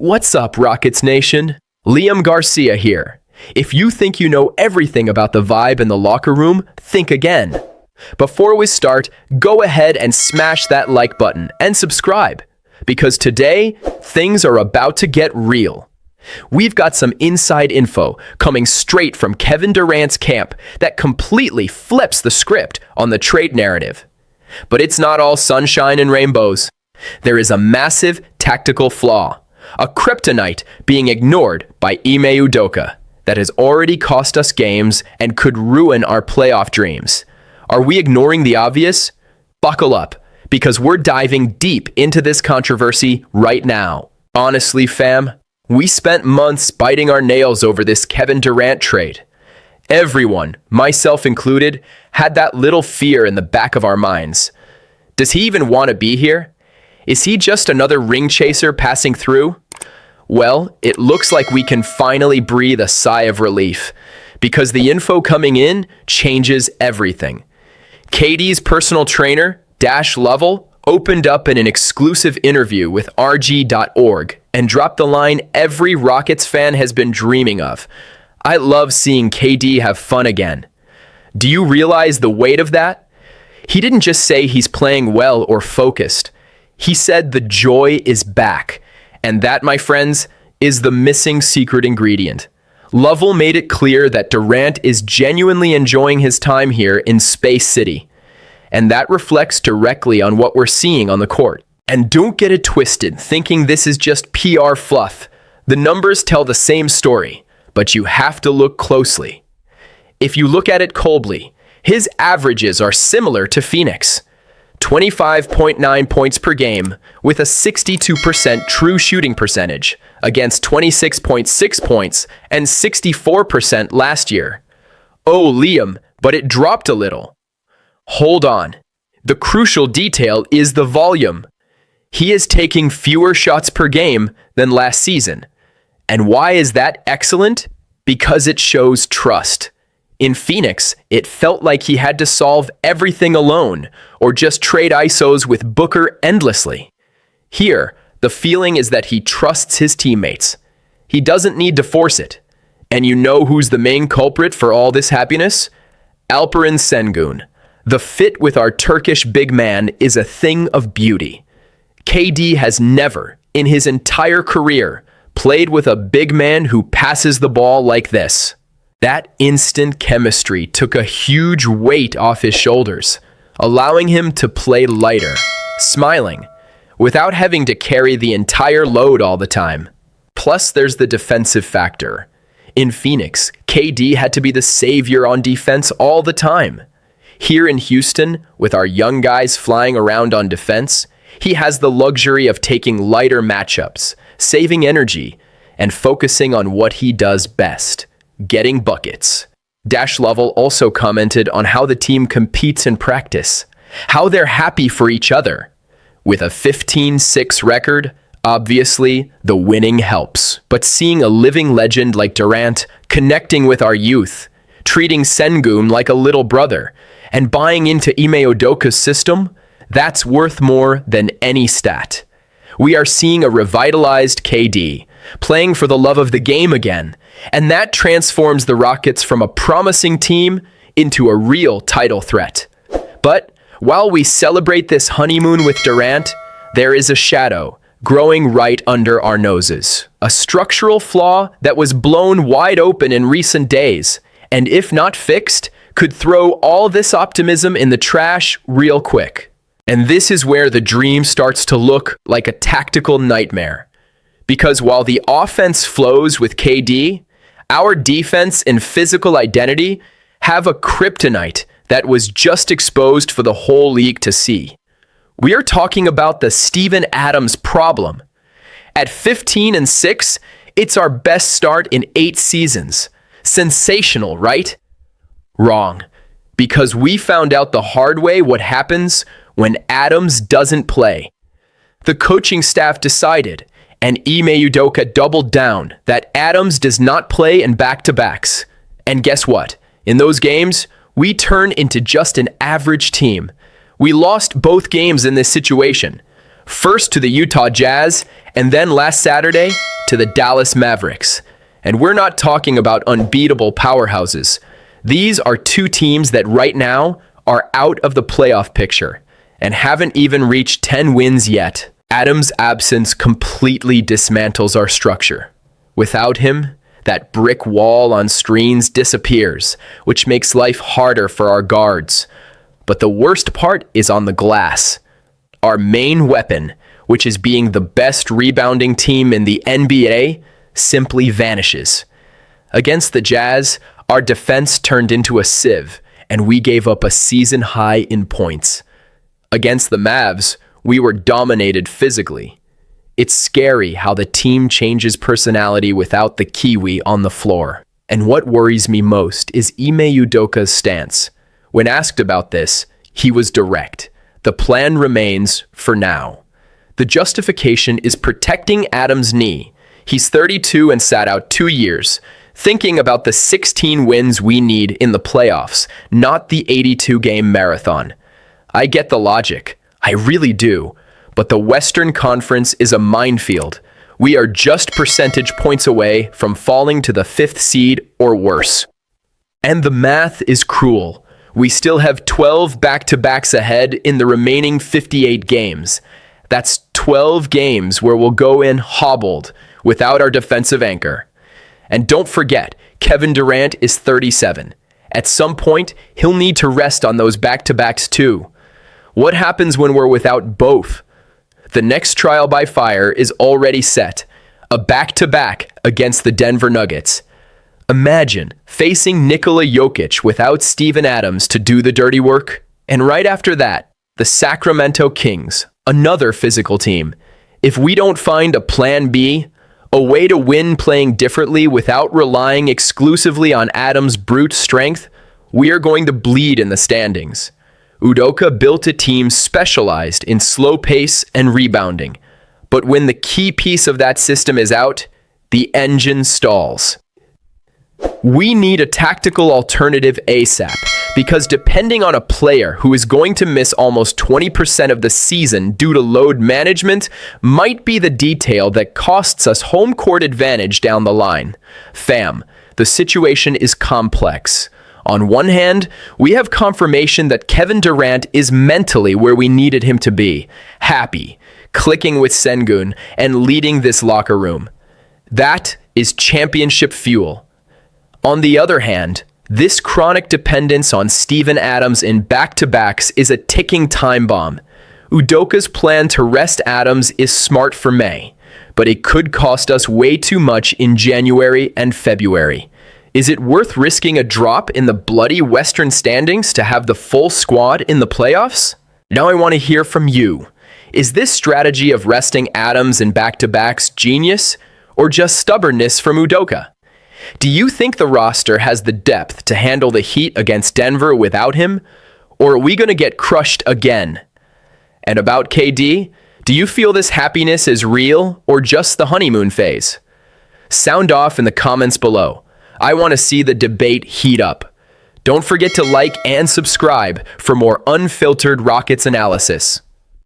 What's up, Rockets Nation? Liam Garcia here. If you think you know everything about the vibe in the locker room, think again. Before we start, go ahead and smash that like button and subscribe, because today, things are about to get real. We've got some inside info coming straight from Kevin Durant's camp that completely flips the script on the trade narrative. But it's not all sunshine and rainbows. There is a massive tactical flaw, a kryptonite being ignored by Ime Udoka that has already cost us games and could ruin our playoff dreams. Are we ignoring the obvious? Buckle up, because we're diving deep into this controversy right now. Honestly, fam, we spent months biting our nails over this Kevin Durant trade. Everyone, myself included, had that little fear in the back of our minds. Does he even want to be here? Is he just another ring chaser passing through? Well, it looks like we can finally breathe a sigh of relief, because the info coming in changes everything. KD's personal trainer, Dash Lovell, opened up in an exclusive interview with RG.org and dropped the line every Rockets fan has been dreaming of. I love seeing KD have fun again. Do you realize the weight of that? He didn't just say he's playing well or focused. He said the joy is back. And that, my friends, is the missing secret ingredient. Lovell made it clear that Durant is genuinely enjoying his time here in Space City. And that reflects directly on what we're seeing on the court. And don't get it twisted, thinking this is just PR fluff. The numbers tell the same story, but you have to look closely. If you look at it coldly, his averages are similar to Phoenix. 25.9 points per game with a 62% true shooting percentage against 26.6 points and 64% last year. Oh, Liam, but it dropped a little. Hold on. The crucial detail is the volume. He is taking fewer shots per game than last season. And why is that excellent? Because it shows trust. In Phoenix, it felt like he had to solve everything alone or just trade ISOs with Booker endlessly. Here, the feeling is that he trusts his teammates. He doesn't need to force it. And you know who's the main culprit for all this happiness? Alperen Sengun. The fit with our Turkish big man is a thing of beauty. KD has never, in his entire career, played with a big man who passes the ball like this. That instant chemistry took a huge weight off his shoulders, allowing him to play lighter, smiling, without having to carry the entire load all the time. Plus, there's the defensive factor. In Phoenix, KD had to be the savior on defense all the time. Here in Houston, with our young guys flying around on defense, he has the luxury of taking lighter matchups, saving energy, and focusing on what he does best, getting buckets. Dash Lovell also commented on how the team competes in practice, how they're happy for each other. With a 15-6 record, obviously, the winning helps. But seeing a living legend like Durant connecting with our youth, treating Sengun like a little brother, and buying into Ime Udoka's system, that's worth more than any stat. We are seeing a revitalized KD, playing for the love of the game again, and that transforms the Rockets from a promising team into a real title threat. But while we celebrate this honeymoon with Durant, there is a shadow growing right under our noses. A structural flaw that was blown wide open in recent days, and if not fixed, could throw all this optimism in the trash real quick. And this is where the dream starts to look like a tactical nightmare. Because while the offense flows with KD, our defense and physical identity have a kryptonite that was just exposed for the whole league to see. We are talking about the Steven Adams problem. At 15-6, it's our best start in 8 seasons. Sensational, right? Wrong. Because we found out the hard way what happens when Adams doesn't play. The coaching staff decided, and Ime Udoka doubled down, that Adams does not play in back-to-backs. And guess what? In those games, we turned into just an average team. We lost both games in this situation. First to the Utah Jazz, and then last Saturday to the Dallas Mavericks. And we're not talking about unbeatable powerhouses. These are two teams that right now are out of the playoff picture and haven't even reached 10 wins yet. Adams' absence completely dismantles our structure. Without him, that brick wall on screens disappears, which makes life harder for our guards. But the worst part is on the glass. Our main weapon, which is being the best rebounding team in the NBA, simply vanishes. Against the Jazz, our defense turned into a sieve, and we gave up a season high in points. Against the Mavs, we were dominated physically. It's scary how the team changes personality without the Kiwi on the floor. And what worries me most is Ime Udoka's stance. When asked about this, he was direct. The plan remains for now. The justification is protecting Adams' knee. He's 32 and sat out 2 years, thinking about the 16 wins we need in the playoffs, not the 82-game marathon. I get the logic. I really do. But the Western Conference is a minefield. We are just percentage points away from falling to the 5th seed or worse. And the math is cruel. We still have 12 back-to-backs ahead in the remaining 58 games. That's 12 games where we'll go in hobbled without our defensive anchor. And don't forget, Kevin Durant is 37. At some point, he'll need to rest on those back-to-backs too. What happens when we're without both? The next trial by fire is already set. A back-to-back against the Denver Nuggets. Imagine facing Nikola Jokic without Steven Adams to do the dirty work. And right after that, the Sacramento Kings, another physical team. If we don't find a plan B, a way to win playing differently without relying exclusively on Adams' brute strength, we are going to bleed in the standings. Udoka built a team specialized in slow pace and rebounding. But when the key piece of that system is out, the engine stalls. We need a tactical alternative ASAP, because depending on a player who is going to miss almost 20% of the season due to load management might be the detail that costs us home court advantage down the line. Fam, the situation is complex. On one hand, we have confirmation that Kevin Durant is mentally where we needed him to be, happy, clicking with Sengun, and leading this locker room. That is championship fuel. On the other hand, this chronic dependence on Steven Adams in back-to-backs is a ticking time bomb. Udoka's plan to rest Adams is smart for May, but it could cost us way too much in January and February. Is it worth risking a drop in the bloody Western standings to have the full squad in the playoffs? Now I want to hear from you. Is this strategy of resting Adams in back-to-backs genius, or just stubbornness from Udoka? Do you think the roster has the depth to handle the heat against Denver without him? Or are we going to get crushed again? And about KD, do you feel this happiness is real or just the honeymoon phase? Sound off in the comments below. I want to see the debate heat up. Don't forget to like and subscribe for more unfiltered Rockets analysis.